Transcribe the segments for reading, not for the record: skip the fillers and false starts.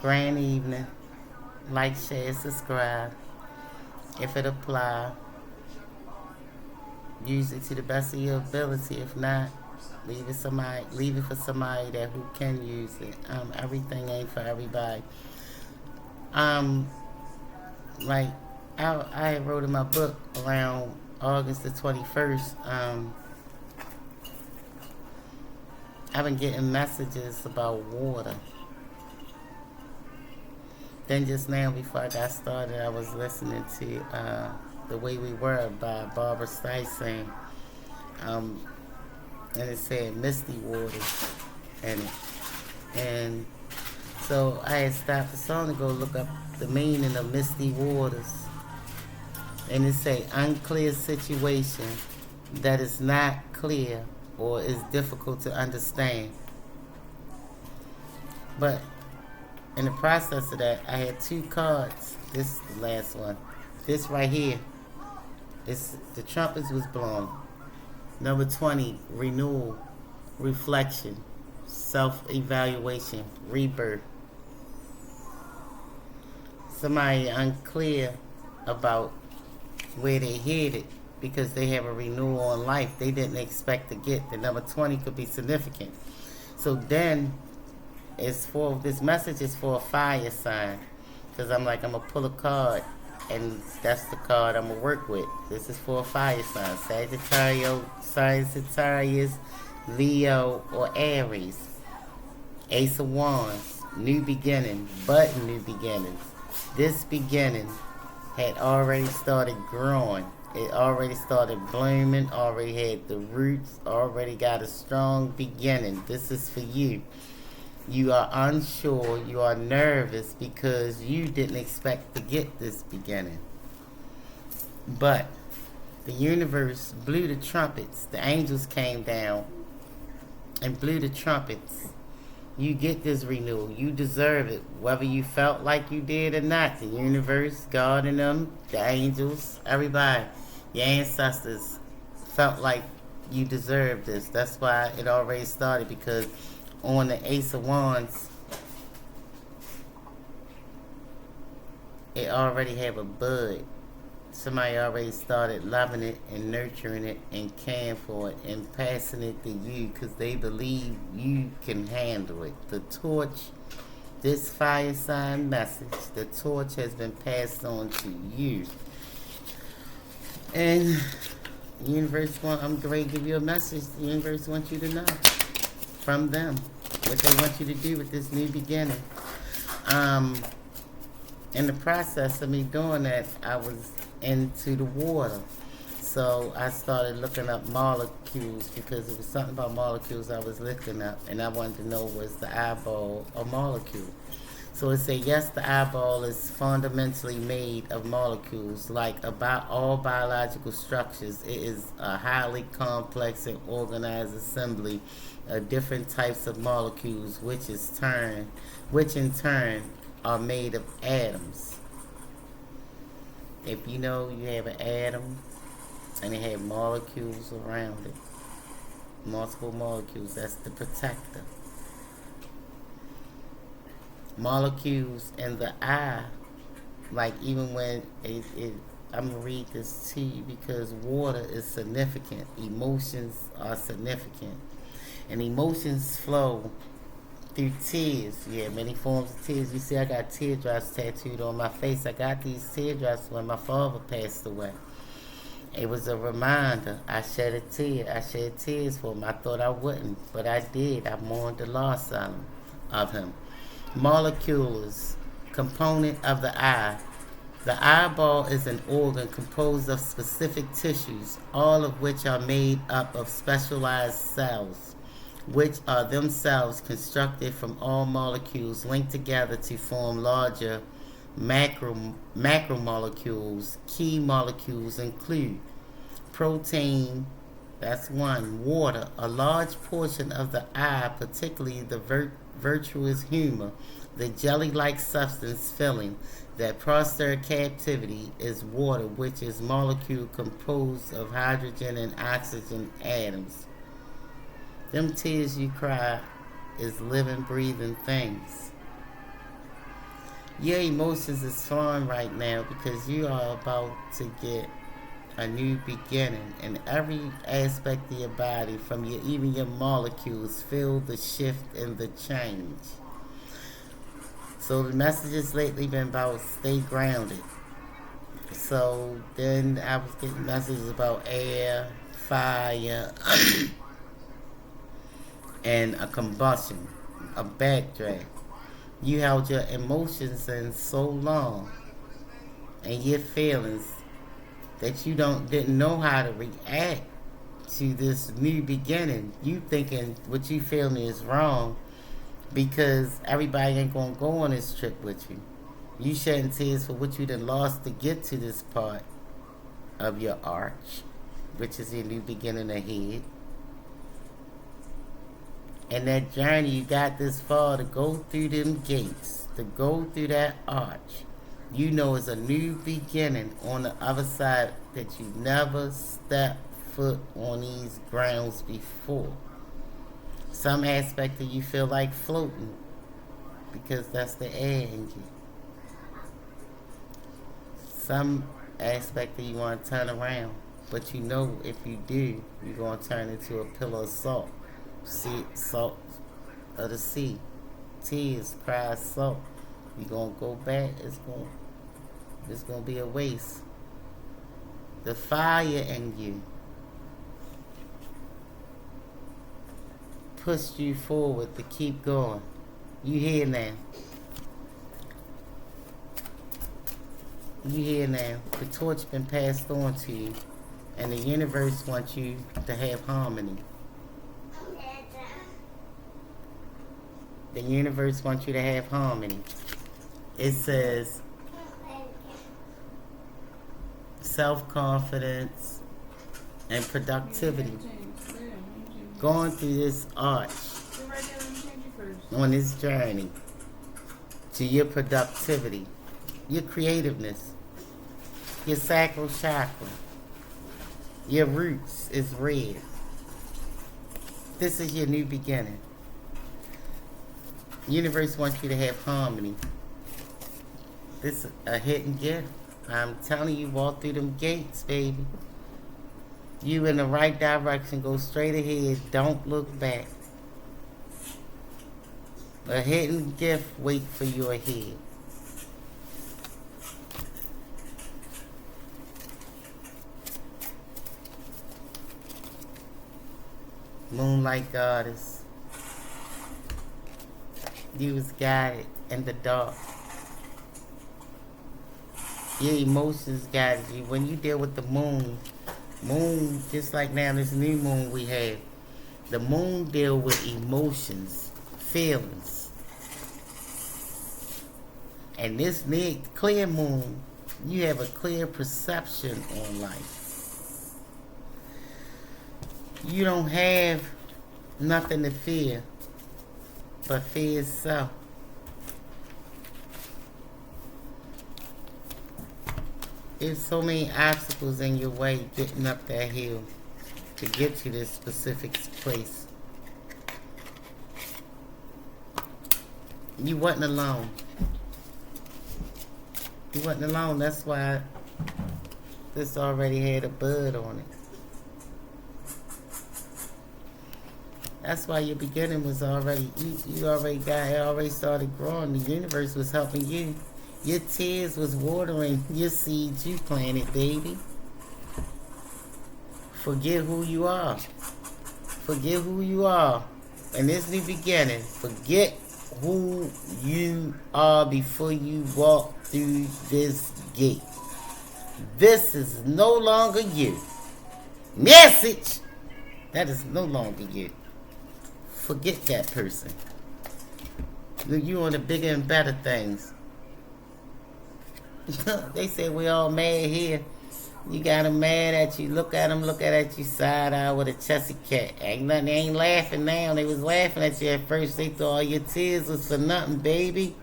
Grand evening. Like, share, subscribe. If it apply, use it to the best of your ability. If not, leave it for somebody that who can use it. Everything ain't for everybody. Um, like I wrote in my book around August the 21st. I've been getting messages about water. Then just now, before I got started, I was listening to "The Way We Were" by Barbara Streisand, um, and it said "Misty Waters" in it. And so I had stopped the song to go look up the meaning of "misty waters," and it say unclear situation that is not clear or is difficult to understand. But in the process of that, I had two cards. This is the last one. This right here, it's the trumpets was blown. Number 20, renewal, reflection, self-evaluation, rebirth. Somebody unclear about where they headed because they have a renewal on life they didn't expect to get. The number 20 could be significant. So then it's for this message is for a fire sign, because I'm like, I'm gonna pull a card and that's the card I'm gonna work with. This is for a fire sign: Sagittarius, Leo, or Aries. Ace of Wands, new beginning, but new beginnings. This beginning had already started growing. It already started blooming, already had the roots, already got a strong beginning. This is for you. You are unsure, you are nervous because you didn't expect to get this beginning. But the universe blew the trumpets. The angels came down and blew the trumpets. You get this renewal. You deserve it, whether you felt like you did or not. The universe, God and them, the angels, everybody, your ancestors felt like you deserved this. That's why it already started, because on the Ace of Wands, it already have a bud. Somebody already started loving it and nurturing it and caring for it and passing it to you because they believe you can handle it. The torch, this fire sign message, the torch has been passed on to you. And the universe I'm going to give you a message. The universe wants you to know from them what they want you to do with this new beginning. In the process of me doing that, I was into the water. So I started looking up molecules because it was something about molecules I was looking up, and I wanted to know, was the eyeball a molecule? So it said, yes, the eyeball is fundamentally made of molecules. Like about all biological structures, it is a highly complex and organized assembly of different types of molecules, which in turn are made of atoms. If you know you have an atom and it has molecules around it, multiple molecules, that's the protector. Molecules in the eye, like even when I'm going to read this to you because water is significant. Emotions are significant. And emotions flow through tears. You have many forms of tears. You see, I got teardrops tattooed on my face. I got these teardrops when my father passed away. It was a reminder. I shed a tear. I shed tears for him. I thought I wouldn't, but I did. I mourned the loss of him. Molecules, component of the eye. The eyeball is an organ composed of specific tissues, all of which are made up of specialized cells, which are themselves constructed from all molecules linked together to form larger macromolecules. Key molecules include protein, that's one; water, a large portion of the eye, particularly the vitreous humor, the jelly-like substance filling that prostate captivity, is water, which is molecule composed of hydrogen and oxygen atoms. Them tears you cry is living, breathing things. Your emotions is flowing right now because you are about to get a new beginning, and every aspect of your body, from your even your molecules, feel the shift and the change. So the messages lately been about stay grounded. So then I was getting messages about air, fire, and a combustion, a backdraft. You held your emotions in so long and your feelings that you didn't know how to react to this new beginning. You thinking what you feeling is wrong because everybody ain't gonna go on this trip with you. You shedding tears for what you done lost to get to this part of your arch, which is your new beginning ahead. And that journey you got this far to go through them gates, to go through that arch, you know it's a new beginning on the other side that you never stepped foot on these grounds before. Some aspect of you feel like floating because that's the air in you. Some aspect of you want to turn around, but you know if you do, you're going to turn into a pillar of salt. See, salt of the sea. Tears, cries, salt. You're going to go back, it's going to be a waste. The fire in you pushed you forward to keep going. You here now. You here now. The torch been passed on to you, and the universe wants you to have harmony. The universe wants you to have harmony. It says self-confidence and productivity. Going through this arch on this journey to your productivity, your creativeness, your sacral chakra, your roots is red. This is your new beginning. Universe wants you to have harmony. This is a hidden gift. I'm telling you, walk through them gates, baby. You in the right direction. Go straight ahead. Don't look back. A hidden gift wait for you ahead. Moonlight goddess. You was guided in the dark. Your emotions guided you. When you deal with the moon, just like now this new moon we have, the moon deal with emotions, feelings. And this clear moon, you have a clear perception on life. You don't have nothing to fear but fear itself. There's so many obstacles in your way getting up that hill to get to this specific place. You wasn't alone. You wasn't alone. That's why this already had a bud on it. That's why your beginning was already, you already got it, already started growing. The universe was helping you. Your tears was watering your seeds you planted, baby. Forget who you are. Forget who you are. In this new beginning, forget who you are before you walk through this gate. This is no longer you. Message! That is no longer you. Forget that person. You on the bigger and better things. They say we all mad here. You got them mad at you. Look at them you side eye with a chessy cat. Ain't nothing. They ain't laughing now. They was laughing at you at first. They thought all your tears was for nothing, baby.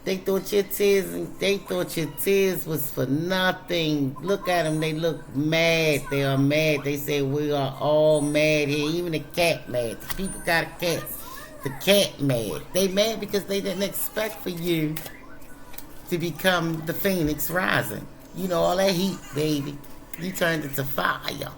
They thought your tears was for nothing. Look at them. They look mad. They are mad. They say we are all mad here. Even the cat mad. The people got a cat. The cat mad. They mad because they didn't expect for you to become the phoenix rising. You know, all that heat, baby. You turned into fire.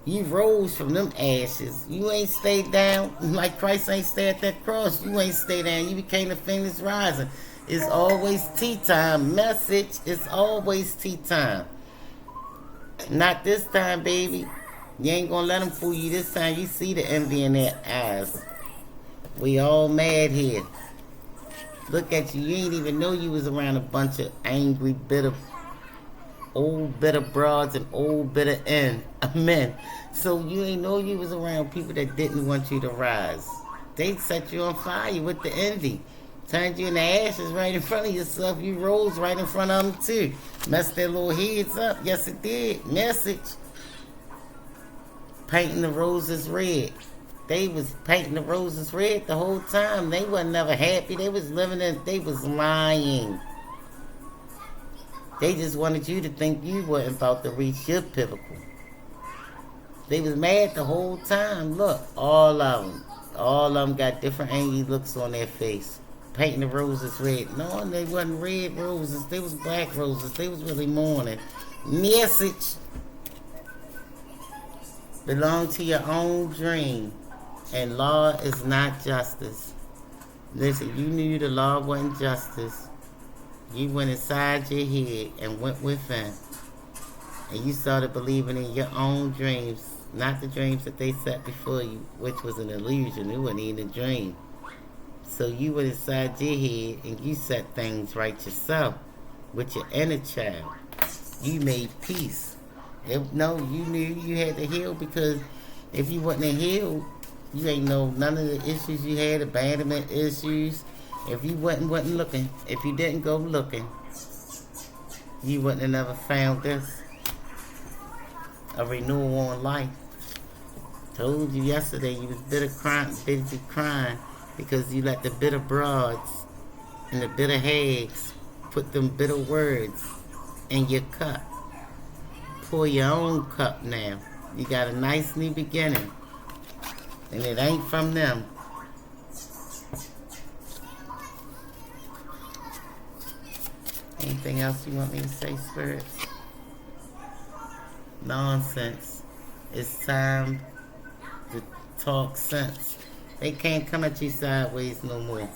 You rose from them ashes. You ain't stayed down like Christ ain't stayed at that cross. You ain't stayed down. You became the phoenix rising. It's always tea time. Message, it's always tea time. Not this time, baby. You ain't gonna let them fool you this time. You see the envy in their eyes. We all mad here. Look at you. You ain't even know you was around a bunch of angry, bitter, old bitter broads and old bitter men. So you ain't know you was around people that didn't want you to rise. They set you on fire with the envy. Turned you into ashes right in front of yourself. You rose right in front of them too. Messed their little heads up. Yes, it did. Message. Painting the roses red. They was painting the roses red the whole time. They wasn't never happy. They was they was lying. They just wanted you to think you weren't about to reach your pinnacle. They was mad the whole time. Look, all of them. All of them got different angry looks on their face. Painting the roses red. No, they wasn't red roses. They was black roses. They was really mourning. Message. Belong to your own dream. And law is not justice. Listen, you knew the law wasn't justice. You went inside your head and went within. And you started believing in your own dreams. Not the dreams that they set before you, which was an illusion. It wasn't even a dream. So you went inside your head and you set things right yourself with your inner child. You made peace. No, you knew you had to heal, because if you wasn't healed, you ain't know none of the issues you had, abandonment issues. If you wasn't looking, if you didn't go looking, you wouldn't have never found this. A renewal on life. Told you yesterday you was busy crying because you let the bitter broads and the bitter hags put them bitter words in your cup. Pour your own cup now. You got a nice new beginning. And it ain't from them. Anything else you want me to say, Spirit? Nonsense. It's time to talk sense. They can't come at you sideways no more.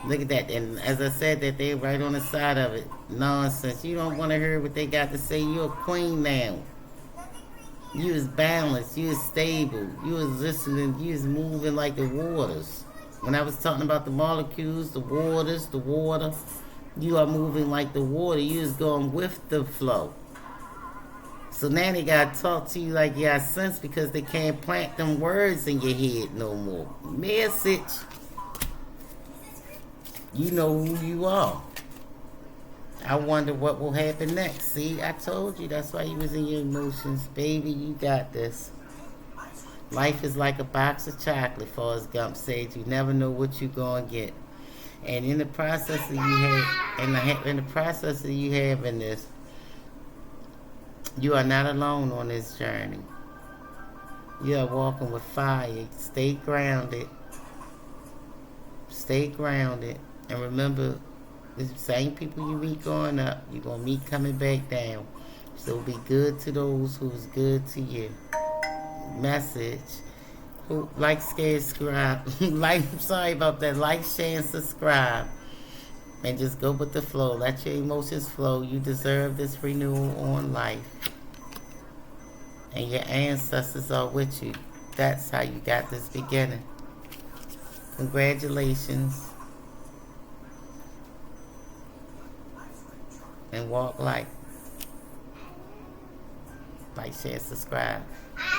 Look at that. And as I said, that they're right on the side of it. Nonsense. You don't want to hear what they got to say. You're a queen now. You was balanced. You was stable. You was listening. You was moving like the waters. When I was talking about the molecules, the waters, the water, you are moving like the water. You was going with the flow. So now they got to talk to you like you got sense, because they can't plant them words in your head no more. Message. You know who you are. I wonder what will happen next. See, I told you. That's why you was in your emotions. Baby, you got this. Life is like a box of chocolate, Forrest Gump said. You never know what you're going to get. And in the process that you have, in the process that you have in this, you are not alone on this journey. You are walking with fire. Stay grounded. Stay grounded. And remember, the same people you meet going up, you're going to meet coming back down. So be good to those who's good to you. Message. Who like, share, subscribe. Sorry about that. Like, share, and subscribe. And just go with the flow. Let your emotions flow. You deserve this renewal on life. And your ancestors are with you. That's how you got this beginning. Congratulations. And walk light. Like, share, subscribe.